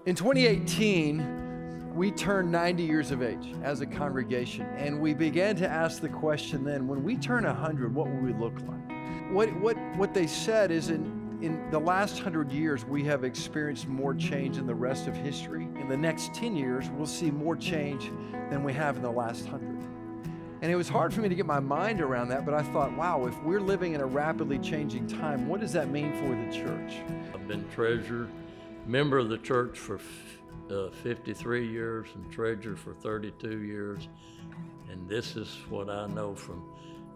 In 2018, we turned 90 years of age as a congregation, and we began to ask the question then, when we turn 100, what will we look like? What they said is in the last 100 years, we have experienced more change than the rest of history. In the next 10 years, we'll see more change than we have in the last 100. And it was hard for me to get my mind around that, but I thought, wow, if we're living in a rapidly changing time, what does that mean for the church? I've been treasurer, member of the church for 53 years and treasurer for 32 years. And this is what I know from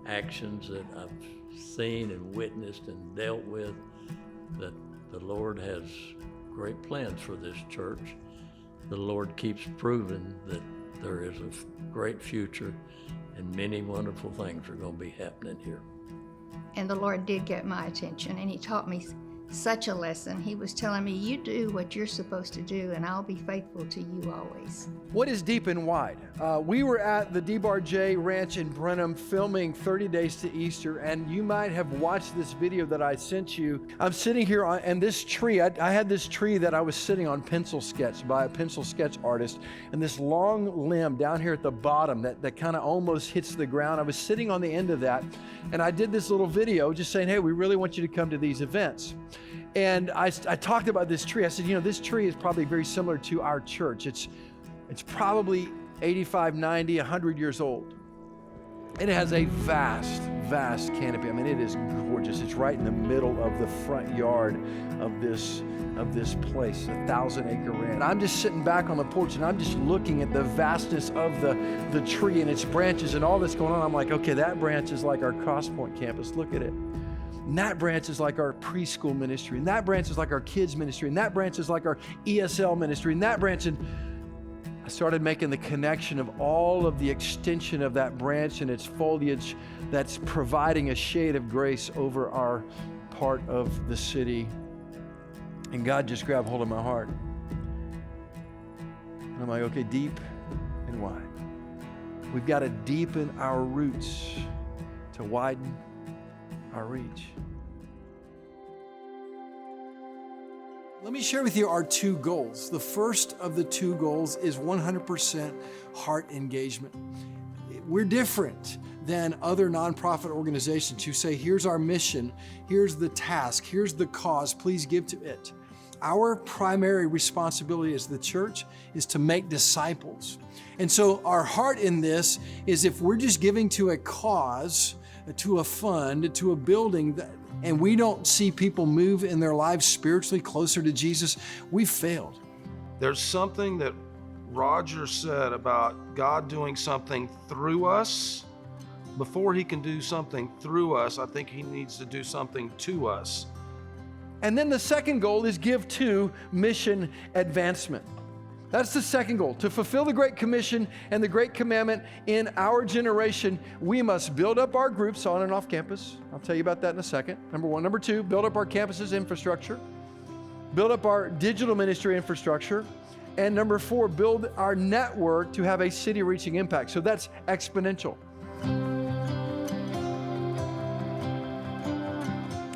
actions that I've seen and witnessed and dealt with, that the Lord has great plans for this church. The Lord keeps proving that there is a great future and many wonderful things are going to be happening here. And the Lord did get my attention, and He taught me such a lesson. He was telling me, you do what you're supposed to do, and I'll be faithful to you always. What is deep and wide? We were at the D-Bar-J Ranch in Brenham filming 30 Days to Easter, and you might have watched this video that I sent you. I'm sitting here and this tree, I had this tree that I was sitting on pencil sketch by a pencil sketch artist, and this long limb down here at the bottom that kind of almost hits the ground. I was sitting on the end of that, and I did this little video just saying, hey, we really want you to come to these events. And I talked about this tree. I said, this tree is probably very similar to our church. It's probably 85, 90, 100 years old. And it has a vast, vast canopy. I mean, it is gorgeous. It's right in the middle of the front yard of this place, 1,000-acre ranch. And I'm just sitting back on the porch, and I'm just looking at the vastness of the tree and its branches and all that's going on. I'm like, okay, that branch is like our Crosspoint campus. Look at it. And that branch is like our preschool ministry. And that branch is like our kids ministry. And that branch is like our ESL ministry. And that branch, and I started making the connection of all of the extension of that branch and its foliage that's providing a shade of grace over our part of the city. And God just grabbed hold of my heart. And I'm like, okay, deep and wide. We've got to deepen our roots to widen our reach. Let me share with you our two goals. The first of the two goals is 100% heart engagement. We're different than other nonprofit organizations who say, here's our mission, here's the task, here's the cause, please give to it. Our primary responsibility as the church is to make disciples. And so our heart in this is, if we're just giving to a cause, to a fund, to a building, and we don't see people move in their lives spiritually closer to Jesus, we failed. There's something that Roger said about God doing something through us. Before He can do something through us, I think He needs to do something to us. And then the second goal is give to mission advancement. That's the second goal. To fulfill the Great Commission and the Great Commandment in our generation, we must build up our groups on and off campus. I'll tell you about that in a second. Number one. Number two, build up our campus's infrastructure. Build up our digital ministry infrastructure. And number four, build our network to have a city-reaching impact. So that's exponential.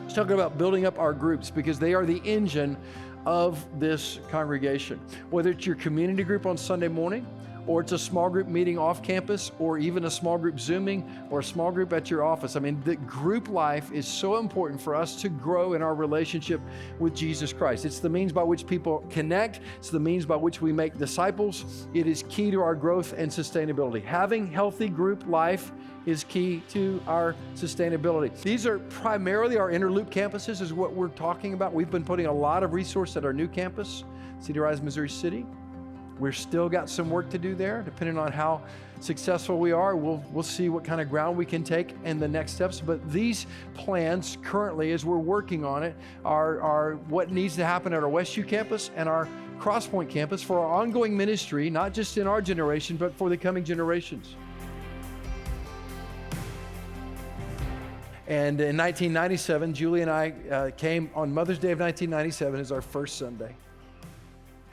Let's talk about building up our groups, because they are the engine of this congregation. Whether it's your community group on Sunday morning, or it's a small group meeting off campus, or even a small group Zooming, or a small group at your office. I mean, the group life is so important for us to grow in our relationship with Jesus Christ. It's the means by which people connect. It's the means by which we make disciples. It is key to our growth and sustainability. Having healthy group life is key to our sustainability. These are primarily our interloop campuses is what we're talking about. We've been putting a lot of resource at our new campus, CityRise, Missouri City. We've still got some work to do there. Depending on how successful we are, we'll see what kind of ground we can take in the next steps. But these plans currently, as we're working on it, are what needs to happen at our Westview campus and our Crosspoint campus for our ongoing ministry, not just in our generation, but for the coming generations. And in 1997, Julie and I came on Mother's Day of 1997 as our first Sunday.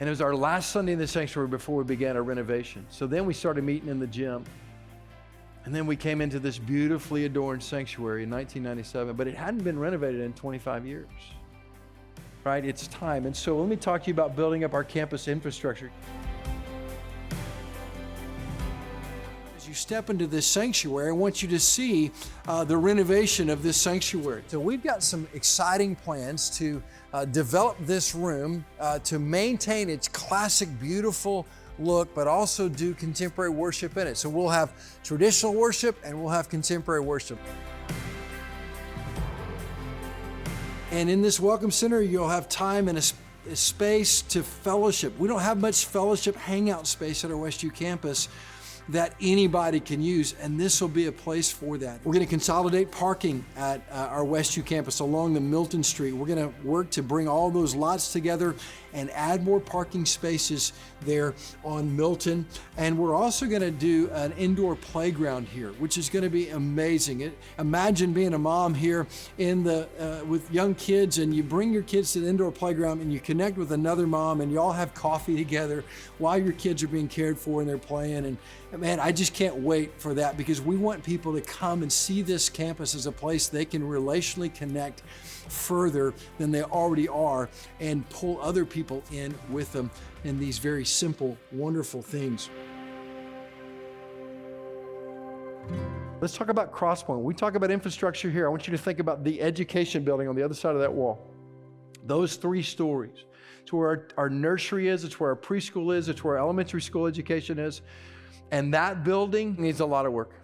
And it was our last Sunday in the sanctuary before we began our renovation. So then we started meeting in the gym. And then we came into this beautifully adorned sanctuary in 1997, but it hadn't been renovated in 25 years. right? It's time. And so let me talk to you about building up our campus infrastructure. As you step into this sanctuary, I want you to see the renovation of this sanctuary. So we've got some exciting plans to develop this room to maintain its classic, beautiful look, but also do contemporary worship in it. So we'll have traditional worship and we'll have contemporary worship. And in this Welcome Center, you'll have time and a space to fellowship. We don't have much fellowship hangout space at our Westview campus that anybody can use, and this will be a place for that. We're going to consolidate parking at our Westview campus along the Milton Street. We're going to work to bring all those lots together and add more parking spaces there on Milton. And we're also going to do an indoor playground here, which is going to be amazing. Imagine being a mom here with young kids, and you bring your kids to the indoor playground and you connect with another mom and you all have coffee together while your kids are being cared for and they're playing. And man, I just can't wait for that, because we want people to come and see this campus as a place they can relationally connect further than they already are and pull other people in with them in these very simple, wonderful things. Let's talk about Crosspoint. We talk about infrastructure here. I want you to think about the education building on the other side of that wall. Those 3 stories. It's where our nursery is, it's where our preschool is, it's where our elementary school education is. And that building needs a lot of work.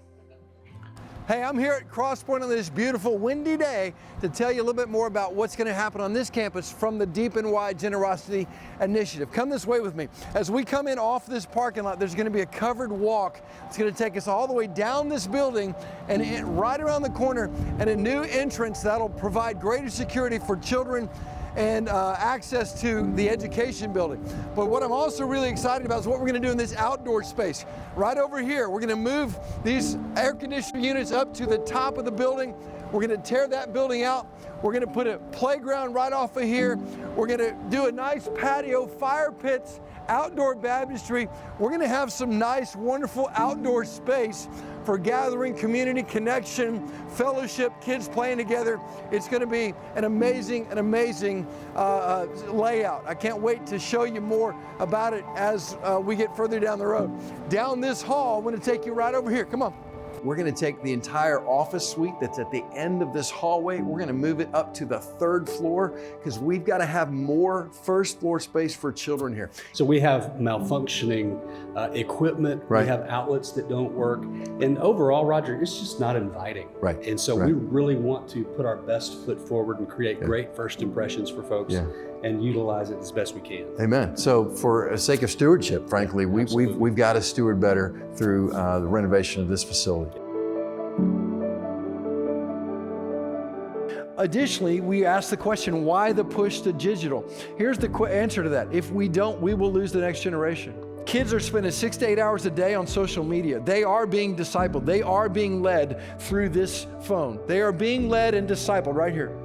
Hey, I'm here at Crosspoint on this beautiful windy day to tell you a little bit more about what's going to happen on this campus from the Deep and Wide Generosity Initiative. Come this way with me. As we come in off this parking lot, there's going to be a covered walk. It's going to take us all the way down this building and right around the corner, and a new entrance that'll provide greater security for children and access to the education building. But what I'm also really excited about is what we're going to do in this outdoor space. Right over here, we're going to move these air conditioning units up to the top of the building. We're going to tear that building out. We're going to put a playground right off of here. We're going to do a nice patio, fire pits, outdoor baptistry. We're going to have some nice, wonderful outdoor space for gathering, community connection, fellowship, kids playing together. It's going to be an amazing layout. I can't wait to show you more about it as we get further down the road. Down this hall, I'm going to take you right over here. Come on. We're going to take the entire office suite that's at the end of this hallway. We're going to move it up to the 3rd floor because we've got to have more first floor space for children here. So we have malfunctioning equipment. Right. We have outlets that don't work. And overall, Roger, it's just not inviting. Right. And so we really want to put our best foot forward and create great first impressions for folks and utilize it as best we can. Amen. So for the sake of stewardship, frankly, we've got to steward better through the renovation of this facility. Additionally, we ask the question, why the push to digital? Here's the answer to that. If we don't, we will lose the next generation. Kids are spending 6 to 8 hours a day on social media. They are being discipled. They are being led through this phone. They are being led and discipled right here.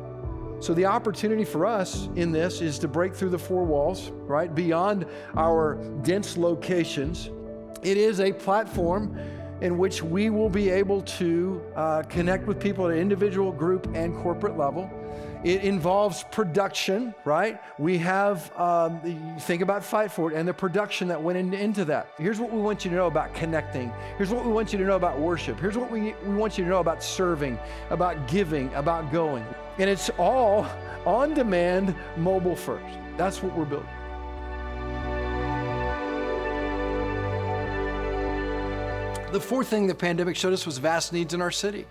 So the opportunity for us in this is to break through the 4 walls, right? Beyond our dense locations. It is a platform in which we will be able to connect with people at an individual, group, and corporate level. It involves production, right? We have, think about Fight For It and the production that went into that. Here's what we want you to know about connecting. Here's what we want you to know about worship. Here's what we want you to know about serving, about giving, about going. And it's all on demand, mobile first. That's what we're building. The 4th thing the pandemic showed us was vast needs in our city.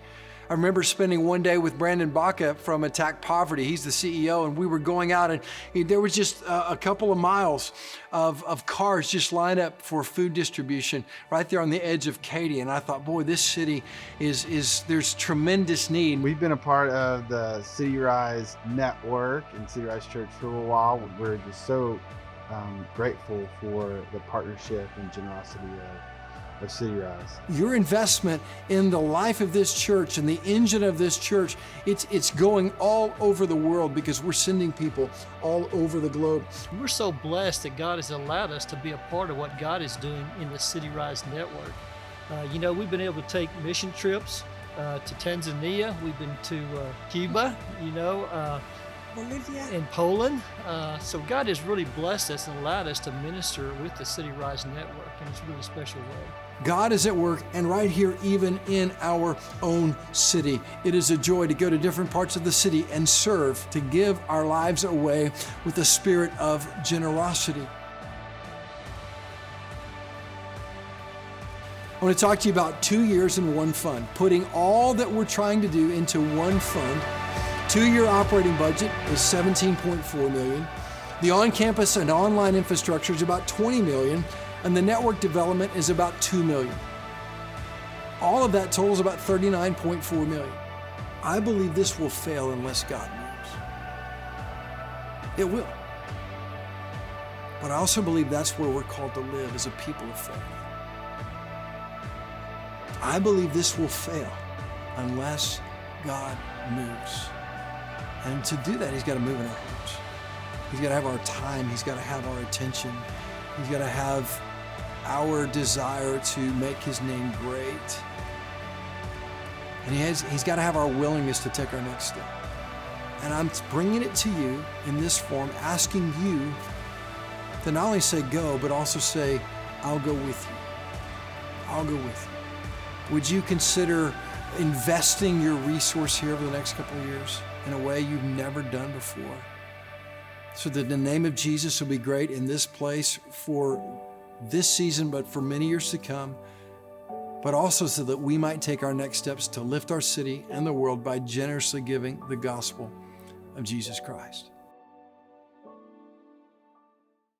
I remember spending one day with Brandon Baca from Attack Poverty. He's the CEO, and we were going out, and there was just a couple of miles of cars just lined up for food distribution right there on the edge of Katy. And I thought, boy, this city there's tremendous need. We've been a part of the CityRise network and CityRise Church for a while. We're just so grateful for the partnership and generosity of CityRise. Your investment in the life of this church and the engine of this church, it's going all over the world because we're sending people all over the globe. We're so blessed that God has allowed us to be a part of what God is doing in the CityRise network. We've been able to take mission trips to Tanzania. We've been to Cuba, Bolivia. in Poland. So God has really blessed us and allowed us to minister with the CityRise network in this really special way. God is at work, and right here, even in our own city. It is a joy to go to different parts of the city and serve, to give our lives away with a spirit of generosity. I want to talk to you about 2 years in one fund, putting all that we're trying to do into one fund. 2-year operating budget is $17.4 million. The on-campus and online infrastructure is about $20 million, and the network development is about $2 million. All of that totals about $39.4 million. I believe this will fail unless God moves. It will. But I also believe that's where we're called to live as a people of faith. I believe this will fail unless God moves. And to do that, He's got to move in our hearts. He's got to have our time. He's got to have our attention. He's got to have our desire to make His name great. And He's got to have our willingness to take our next step. And I'm bringing it to you in this form, asking you to not only say go, but also say, I'll go with you. I'll go with you. Would you consider investing your resource here over the next couple of years in a way you've never done before, so that the name of Jesus will be great in this place for this season, but for many years to come, but also so that we might take our next steps to lift our city and the world by generously giving the gospel of Jesus Christ?